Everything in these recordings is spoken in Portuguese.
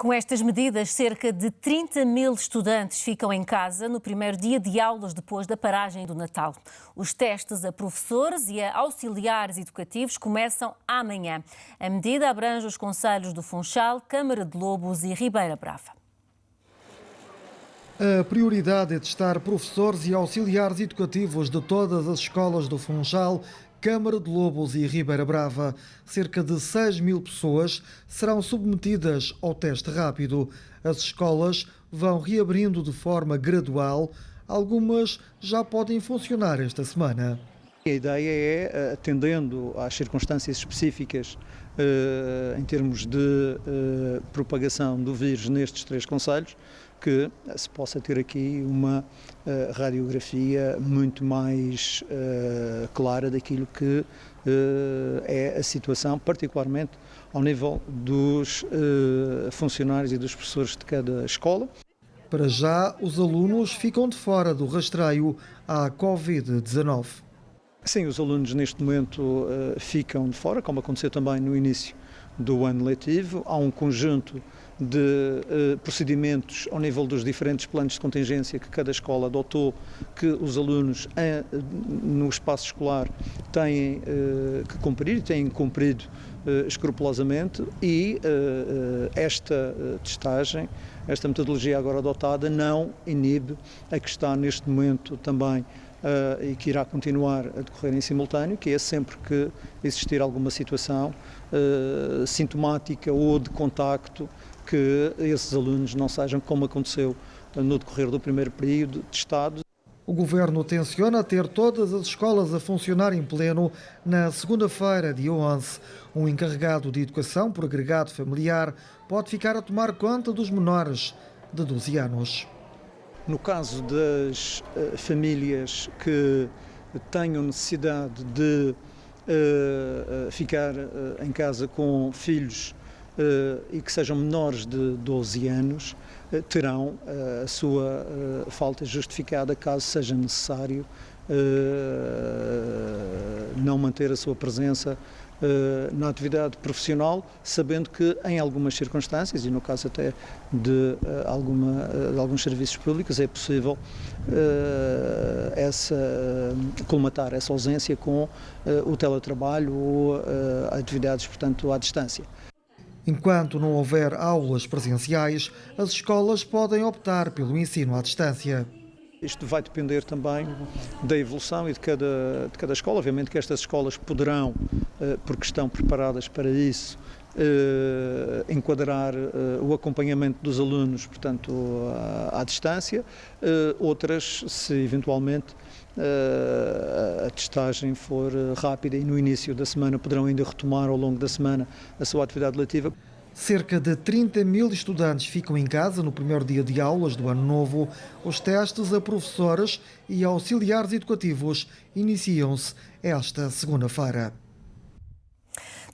Com estas medidas, cerca de 30 mil estudantes ficam em casa no primeiro dia de aulas depois da paragem do Natal. Os testes a professores e a auxiliares educativos começam amanhã. A medida abrange os concelhos do Funchal, Câmara de Lobos e Ribeira Brava. A prioridade é testar professores e auxiliares educativos de todas as escolas do Funchal, Câmara de Lobos e Ribeira Brava. Cerca de 6 mil pessoas serão submetidas ao teste rápido. As escolas vão reabrindo de forma gradual. Algumas já podem funcionar esta semana. A ideia é, atendendo às circunstâncias específicas em termos de propagação do vírus nestes 3 concelhos, que se possa ter aqui uma radiografia muito mais clara daquilo que é a situação, particularmente ao nível dos funcionários e dos professores de cada escola. Para já, os alunos ficam de fora do rastreio à Covid-19. Sim, os alunos neste momento ficam de fora, como aconteceu também no início do ano letivo. Há um conjunto de procedimentos ao nível dos diferentes planos de contingência que cada escola adotou, que os alunos no espaço escolar têm que cumprir e têm cumprido escrupulosamente, e esta testagem, esta metodologia agora adotada, não inibe a que está neste momento também e que irá continuar a decorrer em simultâneo, que é sempre que existir alguma situação sintomática ou de contacto, que esses alunos não sejam, como aconteceu no decorrer do primeiro período, testados. O Governo tenciona ter todas as escolas a funcionar em pleno na segunda-feira, dia 11. Um encarregado de educação por agregado familiar pode ficar a tomar conta dos menores de 12 anos. No caso das famílias que tenham necessidade de ficar em casa com filhos e que sejam menores de 12 anos, terão a sua falta justificada caso seja necessário não manter a sua presença na atividade profissional, sabendo que em algumas circunstâncias, e no caso até de alguns serviços públicos, é possível colmatar essa ausência com o teletrabalho ou atividades, portanto, à distância. Enquanto não houver aulas presenciais, as escolas podem optar pelo ensino à distância. Isto vai depender também da evolução e de cada escola. Obviamente que estas escolas poderão, porque estão preparadas para isso, enquadrar o acompanhamento dos alunos, portanto, à distância. Outras, se eventualmente a testagem for rápida e no início da semana, poderão ainda retomar ao longo da semana a sua atividade letiva. Cerca de 30 mil estudantes ficam em casa no primeiro dia de aulas do ano novo. Os testes a professores e auxiliares educativos iniciam-se esta segunda-feira.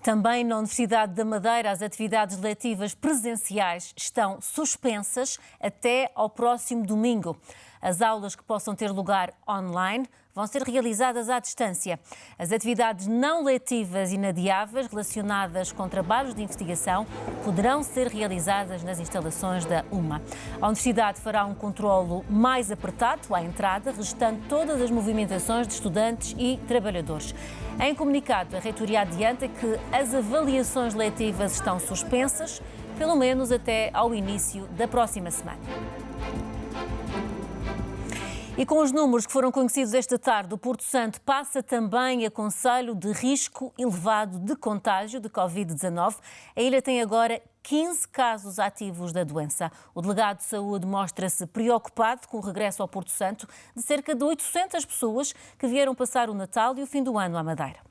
Também na Universidade da Madeira, as atividades letivas presenciais estão suspensas até ao próximo domingo. As aulas que possam ter lugar online vão ser realizadas à distância. As atividades não letivas inadiáveis relacionadas com trabalhos de investigação poderão ser realizadas nas instalações da UMA. A Universidade fará um controlo mais apertado à entrada, restando todas as movimentações de estudantes e trabalhadores. Em comunicado, a reitoria adianta que as avaliações letivas estão suspensas, pelo menos até ao início da próxima semana. E com os números que foram conhecidos esta tarde, o Porto Santo passa também a concelho de risco elevado de contágio de Covid-19. A ilha tem agora 15 casos ativos da doença. O delegado de saúde mostra-se preocupado com o regresso ao Porto Santo de cerca de 800 pessoas que vieram passar o Natal e o fim do ano à Madeira.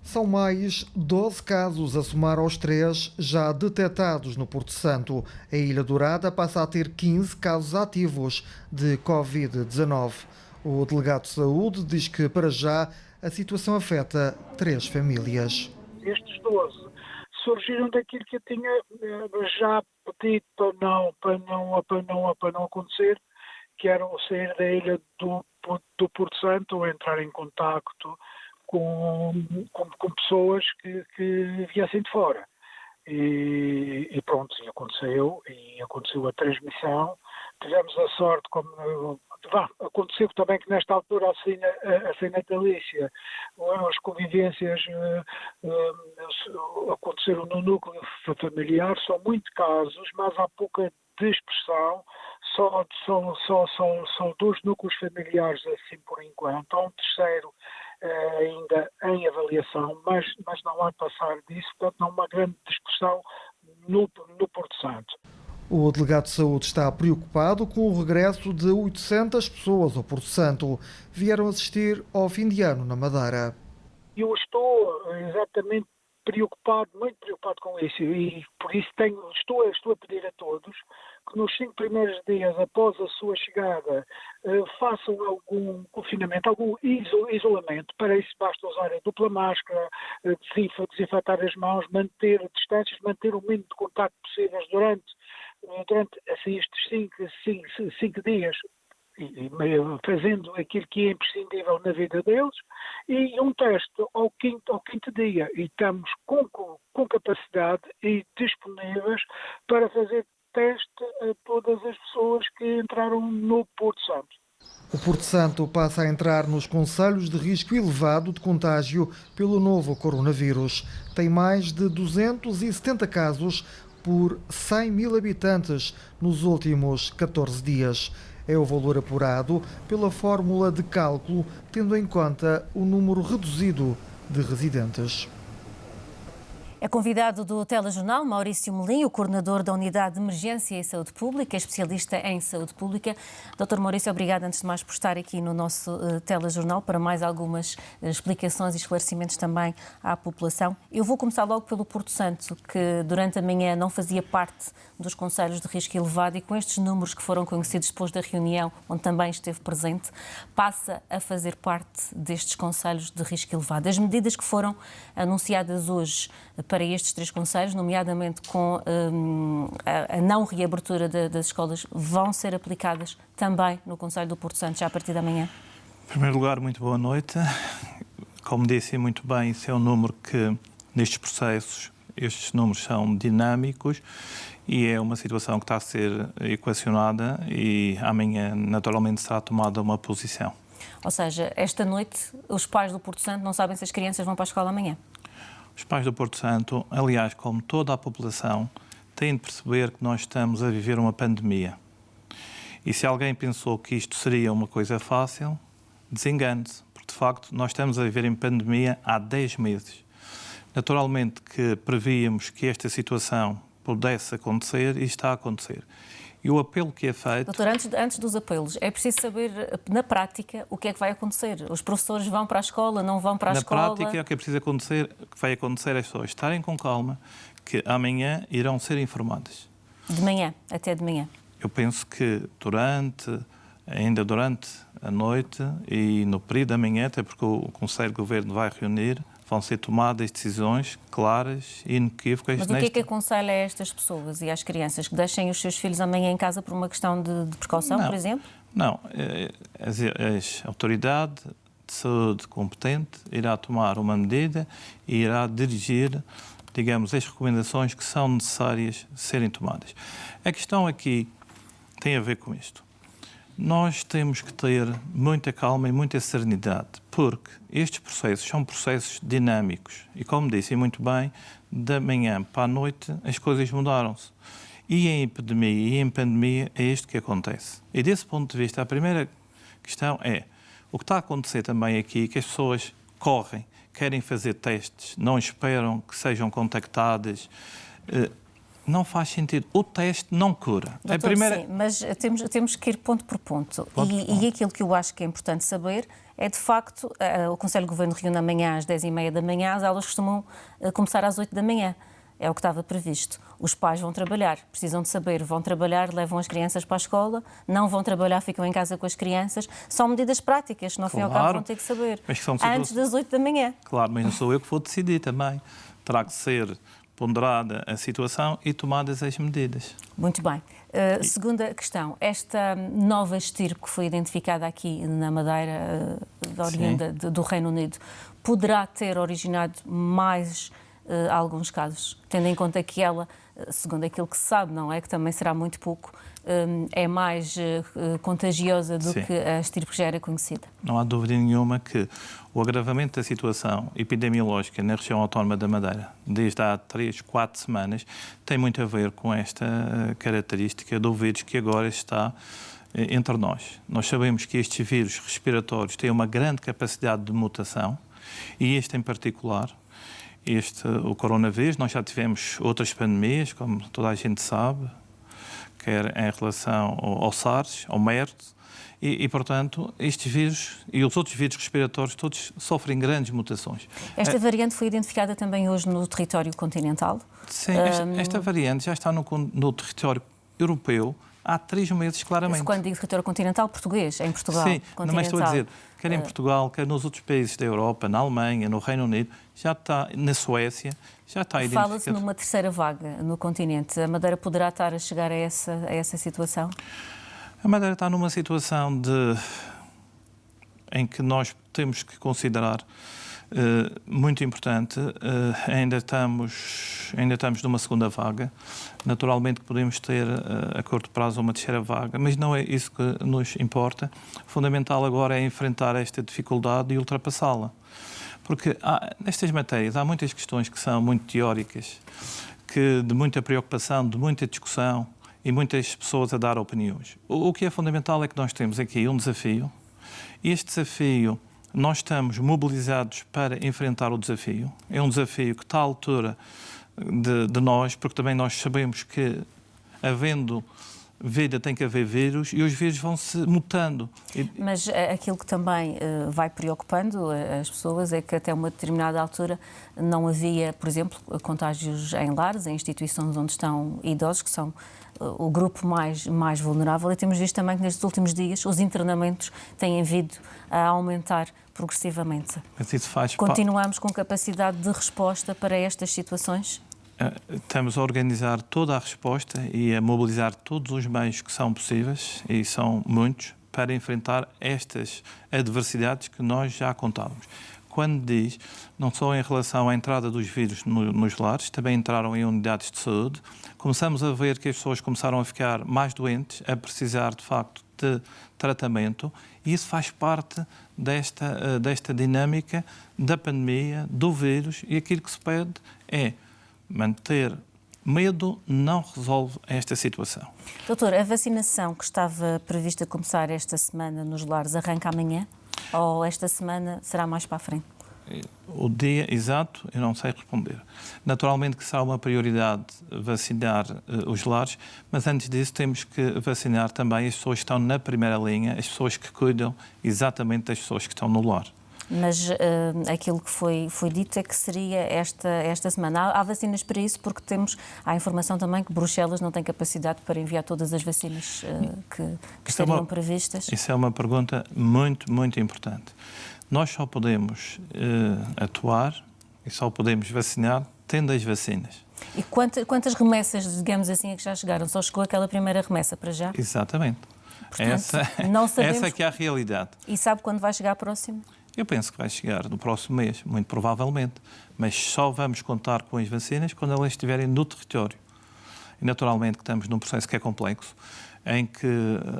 São mais 12 casos a somar aos 3 já detectados no Porto Santo. A Ilha Dourada passa a ter 15 casos ativos de Covid-19. O delegado de saúde diz que, para já, a situação afeta 3 famílias. Estes 12 surgiram daquilo que eu tinha já pedido para não acontecer, que era o sair da ilha do Porto Santo ou entrar em contacto com pessoas que viessem de fora. E pronto, aconteceu e aconteceu a transmissão. Tivemos a sorte, aconteceu também que nesta altura a sem natalícia, as convivências aconteceram no núcleo familiar, são muitos casos, mas há pouca dispersão, são 2 núcleos familiares assim por enquanto, há um terceiro ainda em avaliação, mas não há de passar disso, portanto não há uma grande dispersão no Porto Santo. O delegado de saúde está preocupado com o regresso de 800 pessoas ao Porto Santo. Vieram assistir ao fim de ano na Madeira. Eu estou exatamente muito preocupado com isso e por isso estou a pedir a todos que nos 5 primeiros dias após a sua chegada façam algum confinamento, algum isolamento. Para isso basta usar a dupla máscara, desinfetar as mãos, manter distâncias, manter o mínimo de contacto possível durante assim, estes 5 dias. E fazendo aquilo que é imprescindível na vida deles, e um teste ao quinto dia. E estamos com capacidade e disponíveis para fazer teste a todas as pessoas que entraram no Porto Santo. O Porto Santo passa a entrar nos concelhos de risco elevado de contágio pelo novo coronavírus. Tem mais de 270 casos por 100 mil habitantes nos últimos 14 dias. É o valor apurado pela fórmula de cálculo, tendo em conta o número reduzido de residentes. É convidado do Telejornal Maurício Melim, o coordenador da Unidade de Emergência e Saúde Pública, especialista em saúde pública. Dr. Maurício, obrigado antes de mais por estar aqui no nosso Telejornal para mais algumas explicações e esclarecimentos também à população. Eu vou começar logo pelo Porto Santo, que durante a manhã não fazia parte dos concelhos de risco elevado e com estes números que foram conhecidos depois da reunião, onde também esteve presente, passa a fazer parte destes concelhos de risco elevado. As medidas que foram anunciadas hoje para estes 3 concelhos, nomeadamente com a não reabertura das escolas, vão ser aplicadas também no concelho do Porto Santo, já a partir da manhã? Em primeiro lugar, muito boa noite. Como disse muito bem, isso é um número que, nestes processos, estes números são dinâmicos e é uma situação que está a ser equacionada e amanhã, naturalmente, será tomada uma posição. Ou seja, esta noite, os pais do Porto Santo não sabem se as crianças vão para a escola amanhã? Os pais do Porto Santo, aliás, como toda a população, têm de perceber que nós estamos a viver uma pandemia. E se alguém pensou que isto seria uma coisa fácil, desengane-se, porque de facto nós estamos a viver em pandemia há 10 meses. Naturalmente que prevíamos que esta situação pudesse acontecer e está a acontecer. E o apelo que é feito... Doutor, antes dos apelos, é preciso saber, na prática, o que é que vai acontecer. Os professores vão para a escola, não vão para a escola? Na prática, o que é preciso acontecer, o que vai acontecer é as pessoas estarem com calma, que amanhã irão ser informadas. De manhã, até de manhã? Eu penso que ainda durante a noite e no período da manhã, até porque o Conselho de Governo vai reunir, vão ser tomadas decisões claras e inequívocas. Mas o que é que aconselha a estas pessoas e às crianças? Que deixem os seus filhos amanhã em casa por uma questão de precaução, por exemplo? Não. A autoridade de saúde competente irá tomar uma medida e irá dirigir, digamos, as recomendações que são necessárias serem tomadas. A questão aqui tem a ver com isto. Nós temos que ter muita calma e muita serenidade, porque estes processos são processos dinâmicos e, como disse muito bem, da manhã para a noite as coisas mudaram-se. E em pandemia é isto que acontece. E desse ponto de vista, a primeira questão é o que está a acontecer também aqui, que as pessoas correm, querem fazer testes, não esperam que sejam contactadas. Não faz sentido. O teste não cura. Doutor, sim, mas temos que ir ponto por ponto. E aquilo que eu acho que é importante saber é, de facto, o Conselho de Governo reúne amanhã às 10h30 da manhã, as aulas costumam começar às 8 da manhã. É o que estava previsto. Os pais vão trabalhar, precisam de saber, vão trabalhar, levam as crianças para a escola, não vão trabalhar, ficam em casa com as crianças. São medidas práticas, no fim e ao cabo vão ter que saber. Antes das 8 da manhã. Claro, mas não sou eu que vou decidir também. Terá que ser ponderada a situação e tomadas as medidas. Muito bem. Segunda questão. Esta nova estirpe que foi identificada aqui na Madeira, oriunda do Reino Unido, poderá ter originado mais alguns casos, tendo em conta que ela, segundo aquilo que se sabe, não é, que também será muito pouco, é mais contagiosa do que a estirpe que já era conhecida. Não há dúvida nenhuma que o agravamento da situação epidemiológica na região autónoma da Madeira, desde há 3, 4 semanas, tem muito a ver com esta característica do vírus que agora está entre nós. Nós sabemos que estes vírus respiratórios têm uma grande capacidade de mutação e este em particular, o coronavírus, nós já tivemos outras pandemias, como toda a gente sabe, quer em relação ao SARS, ao MERS, e, portanto, estes vírus e os outros vírus respiratórios todos sofrem grandes mutações. Esta variante foi identificada também hoje no território continental? Sim, esta variante já está no território europeu há 3 meses, claramente. Quando digo território continental, português, em Portugal. Sim, continental. mas estou a dizer, quer em Portugal, quer nos outros países da Europa, na Alemanha, no Reino Unido, já está, na Suécia, já está identificado. Fala-se numa terceira vaga no continente. A Madeira poderá estar a chegar a essa situação? A Madeira está numa situação em que nós temos que considerar muito importante. Ainda estamos numa segunda vaga. Naturalmente que podemos ter a curto prazo uma terceira vaga, mas não é isso que nos importa. O fundamental agora é enfrentar esta dificuldade e ultrapassá-la. Porque nestas matérias há muitas questões que são muito teóricas, de muita preocupação, de muita discussão e muitas pessoas a dar opiniões. O que é fundamental é que nós temos aqui um desafio. Este desafio, nós estamos mobilizados para enfrentar o desafio. É um desafio que está à altura de nós, porque também nós sabemos que, havendo vida, tem que haver vírus e os vírus vão-se mutando. Mas aquilo que também vai preocupando as pessoas é que até uma determinada altura não havia, por exemplo, contágios em lares, em instituições onde estão idosos, que são o grupo mais vulnerável. E temos visto também que nestes últimos dias os internamentos têm vindo a aumentar progressivamente. Mas isso faz Continuamos com capacidade de resposta para estas situações? Estamos a organizar toda a resposta e a mobilizar todos os meios que são possíveis, e são muitos, para enfrentar estas adversidades que nós já contávamos. Quando diz, não só em relação à entrada dos vírus nos lares, também entraram em unidades de saúde. Começamos a ver que as pessoas começaram a ficar mais doentes, a precisar, de facto, de tratamento, e isso faz parte desta dinâmica da pandemia, do vírus, e aquilo que se pede é manter medo não resolve esta situação. Doutor, a vacinação que estava prevista começar esta semana nos lares arranca amanhã? Ou esta semana será mais para a frente? O dia exato eu não sei responder. Naturalmente que será uma prioridade vacinar os lares, mas antes disso temos que vacinar também as pessoas que estão na primeira linha, as pessoas que cuidam exatamente das pessoas que estão no lar. Mas aquilo que foi dito é que seria esta semana. Há vacinas para isso, porque há informação também que Bruxelas não tem capacidade para enviar todas as vacinas que estariam previstas. Isso é uma pergunta muito, muito importante. Nós só podemos atuar e só podemos vacinar tendo as vacinas. E quantas remessas, digamos assim, é que já chegaram? Só chegou aquela primeira remessa para já? Exatamente. Portanto, não sabemos... Essa é que é a realidade. E sabe quando vai chegar a próxima? Eu penso que vai chegar no próximo mês, muito provavelmente, mas só vamos contar com as vacinas quando elas estiverem no território. E naturalmente que estamos num processo que é complexo, em que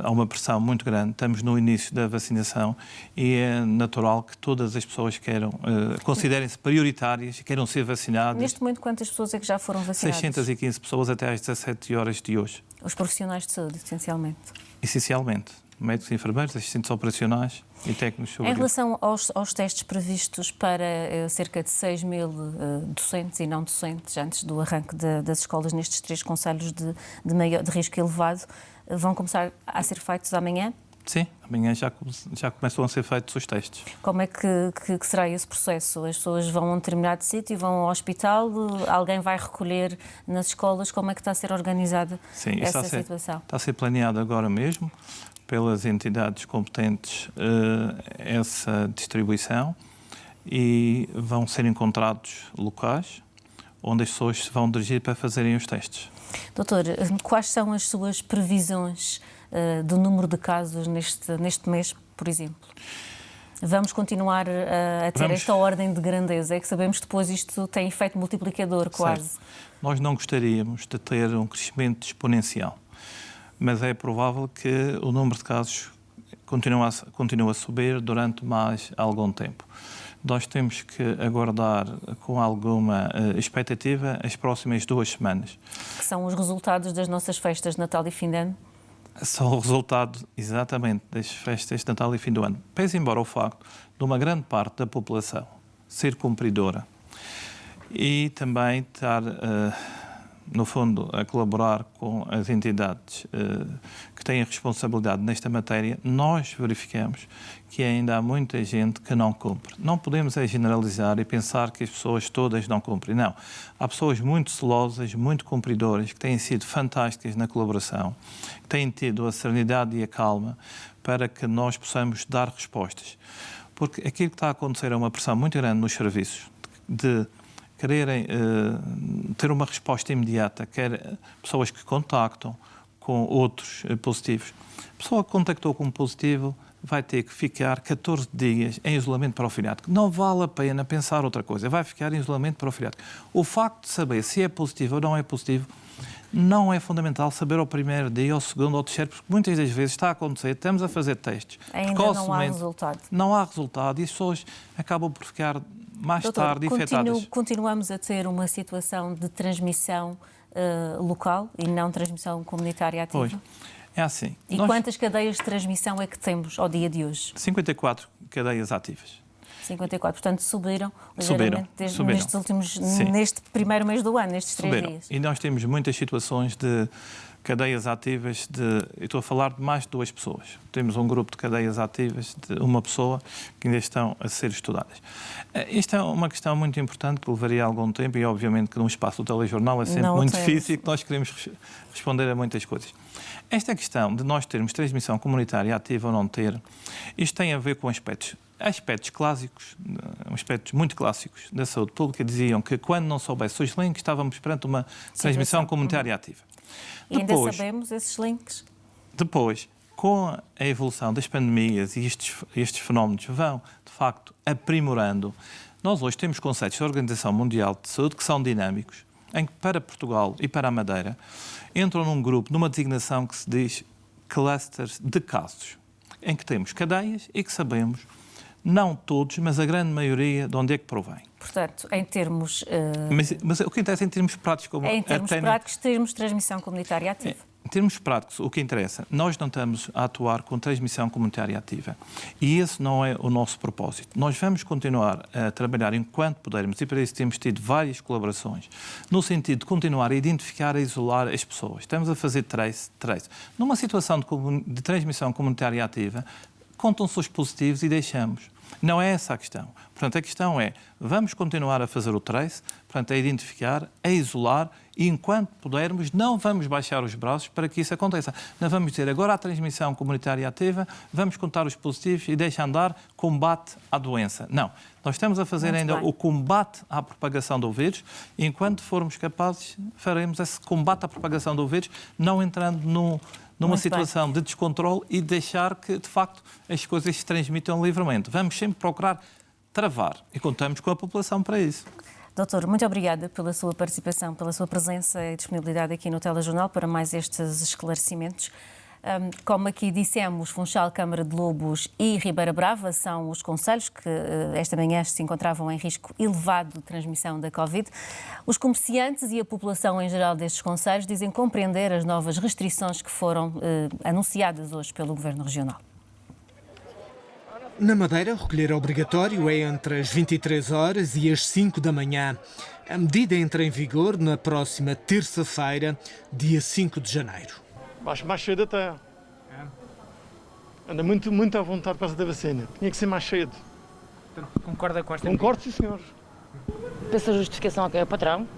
há uma pressão muito grande, estamos no início da vacinação e é natural que todas as pessoas considerem-se prioritárias e queiram ser vacinadas. Neste momento, quantas pessoas é que já foram vacinadas? 615 pessoas até às 17 horas de hoje. Os profissionais de saúde, essencialmente? Essencialmente. Médicos e enfermeiros, assistentes operacionais e técnicos de saúde. Em relação aos testes previstos para cerca de 6 mil docentes e não docentes, antes do arranque das escolas nestes 3 concelhos de risco elevado, vão começar a ser feitos amanhã? Sim, amanhã já começam a ser feitos os testes. Como é que será esse processo? As pessoas vão a um determinado sítio, vão ao hospital, alguém vai recolher nas escolas? Como é que está a ser organizada essa situação? Está a ser planeado agora mesmo pelas entidades competentes essa distribuição e vão ser encontrados locais onde as pessoas se vão dirigir para fazerem os testes. Doutor, quais são as suas previsões do número de casos neste mês, por exemplo? Vamos continuar a ter esta ordem de grandeza, é que sabemos que depois isto tem efeito multiplicador quase. Certo. Nós não gostaríamos de ter um crescimento exponencial, mas é provável que o número de casos continue a subir durante mais algum tempo. Nós temos que aguardar com alguma expectativa as próximas 2 semanas. Que são os resultados das nossas festas de Natal e fim de ano? São o resultado, exatamente, das festas de Natal e fim do ano. Pese embora o facto de uma grande parte da população ser cumpridora e também estar, no fundo, a colaborar com as entidades que têm a responsabilidade nesta matéria, nós verificamos que ainda há muita gente que não cumpre. Não podemos generalizar e pensar que as pessoas todas não cumprem. Não. Há pessoas muito celosas, muito cumpridoras, que têm sido fantásticas na colaboração, que têm tido a serenidade e a calma para que nós possamos dar respostas. Porque aquilo que está a acontecer é uma pressão muito grande nos serviços de quererem ter uma resposta imediata, quer pessoas que contactam com outros positivos. A pessoa que contactou com um positivo vai ter que ficar 14 dias em isolamento profilático. Não vale a pena pensar outra coisa, vai ficar em isolamento profilático. O facto de saber se é positivo ou não é positivo não é fundamental saber ao primeiro dia, ao segundo ou ao terceiro, porque muitas das vezes está a acontecer, estamos a fazer testes. Ainda não há resultado. Não há resultado e as pessoas acabam por ficar mais Doutor, tarde infectadas. Continuamos a ter uma situação de transmissão local e não transmissão comunitária ativa? Pois, é assim. E quantas cadeias de transmissão é que temos ao dia de hoje? 54 cadeias ativas. 54, portanto subiram ligeiramente neste primeiro mês do ano, nestes 3 dias. E nós temos muitas situações de cadeias ativas eu estou a falar de mais de 2 pessoas. Temos um grupo de cadeias ativas de 1 pessoa que ainda estão a ser estudadas. Isto é uma questão muito importante que levaria algum tempo e obviamente que num espaço do telejornal é sempre muito difícil e que nós queremos responder a muitas coisas. Esta questão de nós termos transmissão comunitária ativa ou não ter, isto tem a ver com aspectos clássicos, aspectos muito clássicos da saúde pública, diziam que quando não soubesse os links estávamos perante uma transmissão comunitária ativa. E ainda sabemos esses links? Depois, com a evolução das pandemias e estes fenómenos vão, de facto, aprimorando, nós hoje temos conceitos da Organização Mundial de Saúde que são dinâmicos, em que para Portugal e para a Madeira entram num grupo, numa designação que se diz clusters de casos, em que temos cadeias e que sabemos, não todos, mas a grande maioria, de onde é que provém. Portanto, em termos... Mas o que interessa em termos práticos... Em termos práticos, termos transmissão comunitária ativa. Em termos práticos, o que interessa, nós não estamos a atuar com transmissão comunitária ativa. E esse não é o nosso propósito. Nós vamos continuar a trabalhar enquanto pudermos, e para isso temos tido várias colaborações, no sentido de continuar a identificar e isolar as pessoas. Estamos a fazer trace. Numa situação de transmissão comunitária ativa, contam-se os positivos e deixamos. Não é essa a questão. Portanto, a questão é, vamos continuar a fazer o trace, portanto, a identificar, a isolar e, enquanto pudermos, não vamos baixar os braços para que isso aconteça. Não vamos dizer, agora a transmissão comunitária ativa, vamos contar os positivos e deixa andar combate à doença. Não. Nós estamos a fazer o combate à propagação do vírus e, enquanto formos capazes, faremos esse combate à propagação do vírus, não entrando numa situação de descontrole e deixar que, de facto, as coisas se transmitam livremente. Vamos sempre procurar travar e contamos com a população para isso. Doutor, muito obrigada pela sua participação, pela sua presença e disponibilidade aqui no Telejornal para mais estes esclarecimentos. Como aqui dissemos, Funchal, Câmara de Lobos e Ribeira Brava são os concelhos que esta manhã se encontravam em risco elevado de transmissão da Covid. Os comerciantes e a população em geral destes concelhos dizem compreender as novas restrições que foram anunciadas hoje pelo Governo Regional. Na Madeira, recolher obrigatório é entre as 23 horas e as 5 da manhã. A medida entra em vigor na próxima terça-feira, dia 5 de janeiro. Acho mais cedo até. Anda muito à vontade por causa da vacina. Tinha que ser mais cedo. Concorda com esta? Concordo, sim, senhor. Pensa a justificação a quem é o patrão?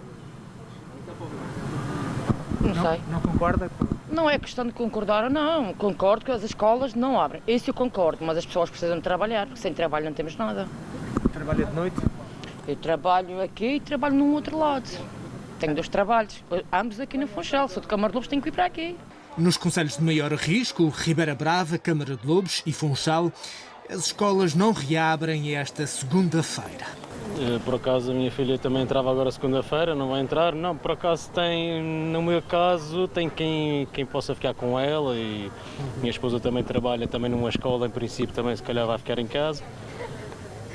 Não sei. Não concorda? Não é questão de concordar ou não. Concordo que as escolas não abrem. Isso eu concordo, mas as pessoas precisam de trabalhar, porque sem trabalho não temos nada. Trabalha de noite? Eu trabalho aqui e trabalho num outro lado. Tenho 2 trabalhos, ambos aqui no Funchal. Sou de Câmara de Lobos, tenho que ir para aqui. Nos concelhos de maior risco, Ribeira Brava, Câmara de Lobos e Funchal, As escolas não reabrem esta segunda-feira. Por acaso a minha filha também entrava agora segunda-feira, não vai entrar? Não, por acaso tem, no meu caso, tem quem possa ficar com ela e minha esposa também trabalha também numa escola, em princípio também se calhar vai ficar em casa.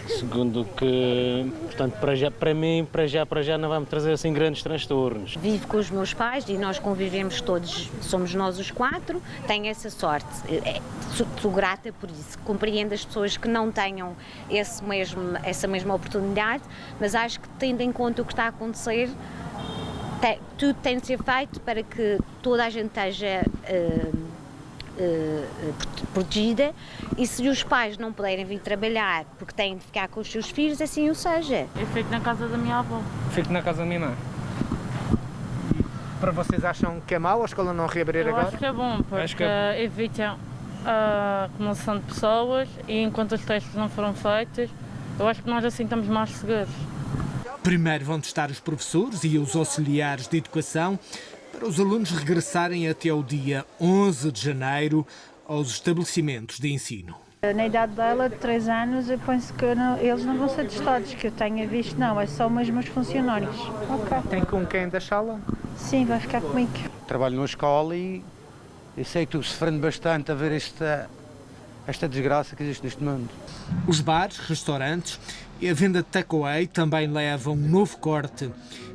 Segundo que, portanto, para mim, para já não vai-me trazer assim grandes transtornos. Vivo com os meus pais e nós convivemos todos, somos nós os 4, tenho essa sorte, sou grata por isso. Compreendo as pessoas que não tenham essa mesma oportunidade, mas acho que tendo em conta o que está a acontecer, tudo tem de ser feito para que toda a gente esteja protegida, e se os pais não puderem vir trabalhar porque têm de ficar com os seus filhos, assim o seja. Eu fico na casa da minha avó. Fico na casa da minha irmã. Para vocês acham que é mau a escola não reabrir agora? Eu acho que é bom, porque evita a acumulação de pessoas e enquanto os testes não foram feitos, eu acho que nós assim estamos mais seguros. Primeiro vão testar os professores e os auxiliares de educação para os alunos regressarem até o dia 11 de janeiro aos estabelecimentos de ensino. Na idade dela, de 3 anos, eu penso que eles não vão ser testados, que eu tenha visto, não, é só mesmo os funcionários. Ok. Tem com quem da sala? Sim, vai ficar comigo. Trabalho na escola e sei que estou sofrendo bastante a ver esta desgraça que existe neste mundo. Os bares, restaurantes e a venda de takeaway também levam um novo corte.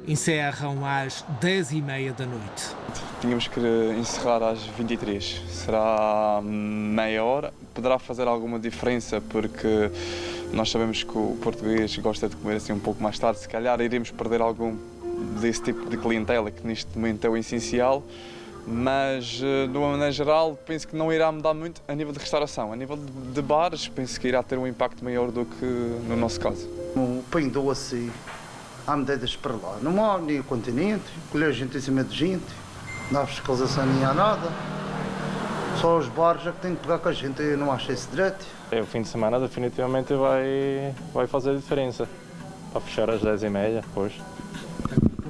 Encerram às 10h30 da noite. Tínhamos que encerrar às 23. Será meia hora. Poderá fazer alguma diferença porque nós sabemos que o português gosta de comer assim um pouco mais tarde. Se calhar iremos perder algum desse tipo de clientela que neste momento é o essencial. Mas, de uma maneira geral, penso que não irá mudar muito a nível de restauração. A nível de bares, penso que irá ter um impacto maior do que no nosso caso. O Pinho Doce, há medidas para lá. Não há nem o continente, colher gente em cima de gente, não há fiscalização nem há nada. Só os bares é que têm que pegar com a gente, eu não acho esse direito. O fim de semana definitivamente vai fazer a diferença. Para fechar às 10h30 depois.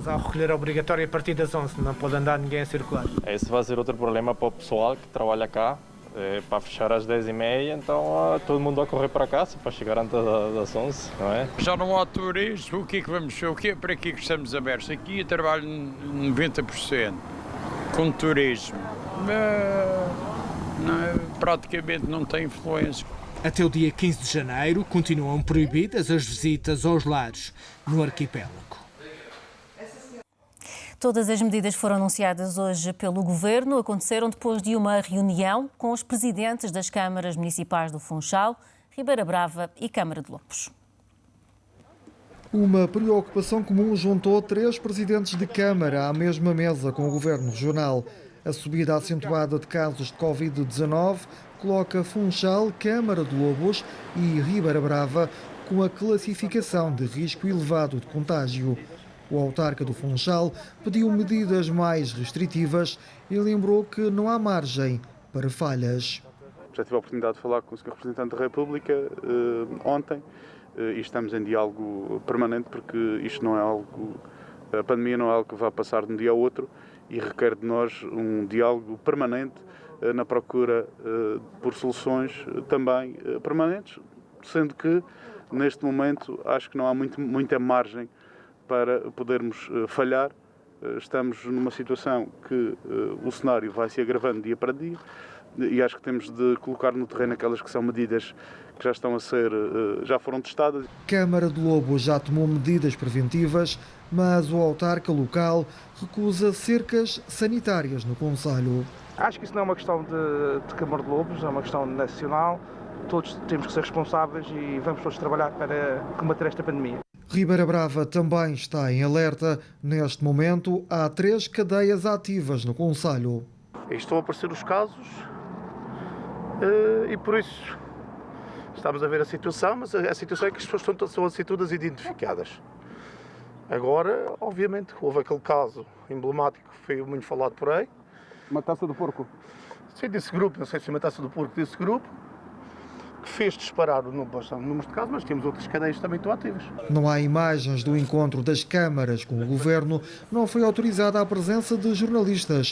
Há recolher obrigatório a partir das 11, não pode andar ninguém a circular. Esse vai ser outro problema para o pessoal que trabalha cá. Para fechar às 10h30, então todo mundo vai correr para casa para chegar antes das 11, não é? Já não há turismo, o que é que vamos fazer? O que é para aqui que estamos abertos? Aqui eu trabalho 90% com turismo. Praticamente não tem influência. Até o dia 15 de janeiro continuam proibidas as visitas aos lares no arquipélago. Todas as medidas foram anunciadas hoje pelo Governo. Aconteceram depois de uma reunião com os presidentes das câmaras municipais do Funchal, Ribeira Brava e Câmara de Lobos. Uma preocupação comum juntou 3 presidentes de Câmara à mesma mesa com o Governo Regional. A subida acentuada de casos de Covid-19 coloca Funchal, Câmara de Lobos e Ribeira Brava com a classificação de risco elevado de contágio. O autarca do Funchal pediu medidas mais restritivas e lembrou que não há margem para falhas. Já tive a oportunidade de falar com o Sr. Representante da República ontem e estamos em diálogo permanente porque isto não é algo, a pandemia não é algo que vá passar de um dia ao outro e requer de nós um diálogo permanente na procura por soluções também permanentes, sendo que neste momento acho que não há muita margem para podermos falhar. Estamos numa situação que o cenário vai se agravando dia para dia e acho que temos de colocar no terreno aquelas que são medidas que já foram testadas. Câmara de Lobos já tomou medidas preventivas, mas o autarca local recusa cercas sanitárias no concelho. Acho que isso não é uma questão de Câmara de Lobos, é uma questão nacional. Todos temos que ser responsáveis e vamos todos trabalhar para combater esta pandemia. Ribeira Brava também está em alerta. Neste momento, há 3 cadeias ativas no concelho. Estão a aparecer os casos e por isso estamos a ver a situação, mas a situação é que as pessoas são assim todas identificadas. Agora, obviamente, houve aquele caso emblemático que foi muito falado por aí. Uma taça do porco? Sim, desse grupo, não sei se é uma taça do porco desse grupo, que fez disparar o número de casos, mas temos outras cadeias que também estão ativas. Não há imagens do encontro das câmaras com o Governo, não foi autorizada a presença de jornalistas.